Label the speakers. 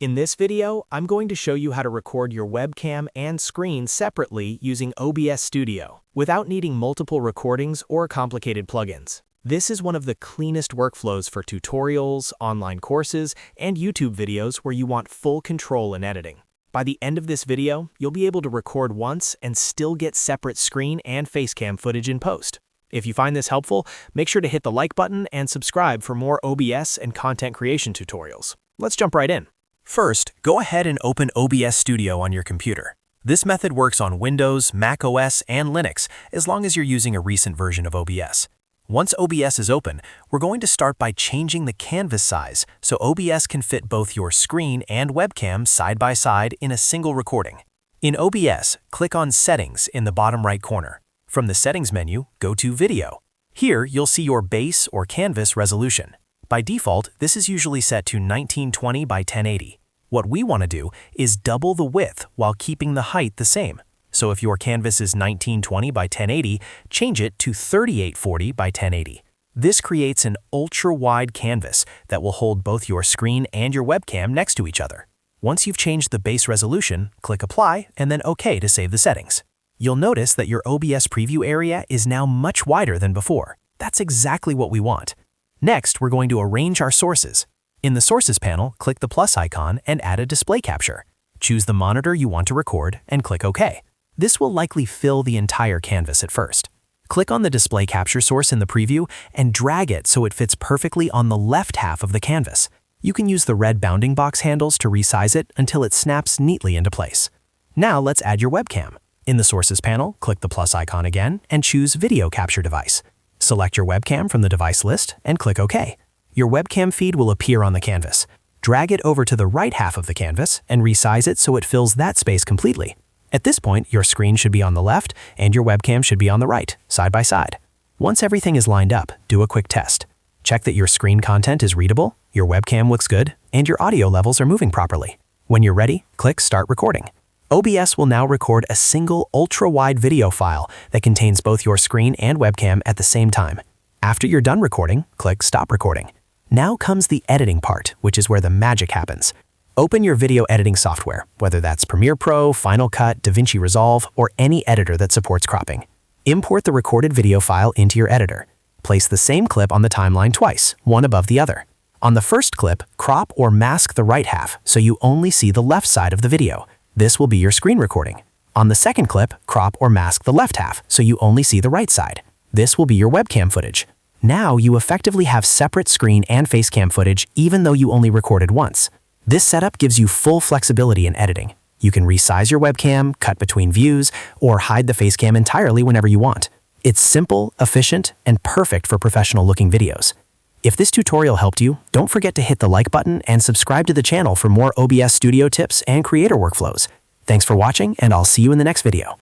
Speaker 1: In this video, I'm going to show you how to record your webcam and screen separately using OBS Studio, without needing multiple recordings or complicated plugins. This is one of the cleanest workflows for tutorials, online courses, and YouTube videos where you want full control in editing. By the end of this video, you'll be able to record once and still get separate screen and facecam footage in post. If you find this helpful, make sure to hit the like button and subscribe for more OBS and content creation tutorials. Let's jump right in. First, go ahead and open OBS Studio on your computer. This method works on Windows, Mac OS, and Linux, as long as you're using a recent version of OBS. Once OBS is open, we're going to start by changing the canvas size so OBS can fit both your screen and webcam side by side in a single recording. In OBS, click on Settings in the bottom right corner. From the Settings menu, go to Video. Here, you'll see your base or canvas resolution. By default, this is usually set to 1920 by 1080. What we want to do is double the width while keeping the height the same. So if your canvas is 1920 by 1080, change it to 3840 by 1080. This creates an ultra-wide canvas that will hold both your screen and your webcam next to each other. Once you've changed the base resolution, click Apply and then OK to save the settings. You'll notice that your OBS preview area is now much wider than before. That's exactly what we want. Next, we're going to arrange our sources. In the Sources panel, click the plus icon and add a display capture. Choose the monitor you want to record and click OK. This will likely fill the entire canvas at first. Click on the display capture source in the preview and drag it so it fits perfectly on the left half of the canvas. You can use the red bounding box handles to resize it until it snaps neatly into place. Now let's add your webcam. In the Sources panel, click the plus icon again and choose Video Capture Device. Select your webcam from the device list and click OK. Your webcam feed will appear on the canvas. Drag it over to the right half of the canvas and resize it so it fills that space completely. At this point, your screen should be on the left and your webcam should be on the right, side by side. Once everything is lined up, do a quick test. Check that your screen content is readable, your webcam looks good, and your audio levels are moving properly. When you're ready, click Start Recording. OBS will now record a single ultra-wide video file that contains both your screen and webcam at the same time. After you're done recording, click Stop Recording. Now comes the editing part, which is where the magic happens. Open your video editing software, whether that's Premiere Pro, Final Cut, DaVinci Resolve, or any editor that supports cropping. Import the recorded video file into your editor. Place the same clip on the timeline twice, one above the other. On the first clip, crop or mask the right half so you only see the left side of the video. This will be your screen recording. On the second clip, crop or mask the left half so you only see the right side. This will be your webcam footage. Now you effectively have separate screen and facecam footage even though you only recorded once. This setup gives you full flexibility in editing. You can resize your webcam, cut between views, or hide the facecam entirely whenever you want. It's simple, efficient, and perfect for professional-looking videos. If this tutorial helped you, don't forget to hit the like button and subscribe to the channel for more OBS Studio tips and creator workflows. Thanks for watching, and I'll see you in the next video.